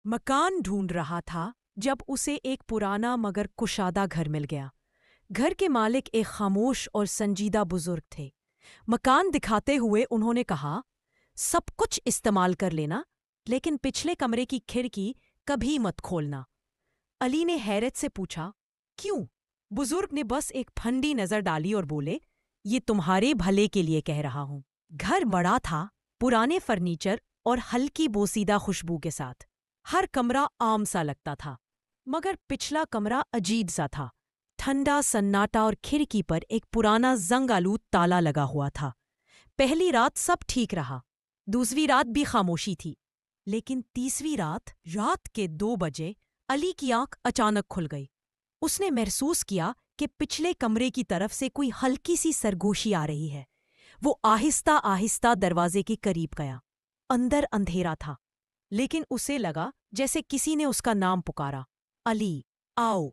مکان ڈھونڈ رہا تھا جب اسے ایک پرانا مگر کشادہ گھر مل گیا۔ گھر کے مالک ایک خاموش اور سنجیدہ بزرگ تھے۔ مکان دکھاتے ہوئے انہوں نے کہا، سب کچھ استعمال کر لینا لیکن پچھلے کمرے کی کھڑکی کبھی مت کھولنا۔ علی نے حیرت سے پوچھا، کیوں؟ بزرگ نے بس ایک پھنڈی نظر ڈالی اور بولے، یہ تمہارے بھلے کے لیے کہہ رہا ہوں۔ گھر بڑا تھا، پرانے فرنیچر اور ہلکی بوسیدہ خوشبو کے ساتھ۔ ہر کمرہ عام سا لگتا تھا، مگر پچھلا کمرہ عجیب سا تھا۔ ٹھنڈا سناٹا اور کھڑکی پر ایک پرانا زنگ آلود تالا لگا ہوا تھا۔ پہلی رات سب ٹھیک رہا، دوسری رات بھی خاموشی تھی، لیکن تیسری رات کے 2 بجے علی کی آنکھ اچانک کھل گئی۔ اس نے محسوس کیا کہ پچھلے کمرے کی طرف سے کوئی ہلکی سی سرگوشی آ رہی ہے۔ وہ آہستہ آہستہ دروازے کے قریب گیا۔ اندر اندھیرا تھا، لیکن اسے لگا جیسے کسی نے اس کا نام پکارا، علی، آؤ۔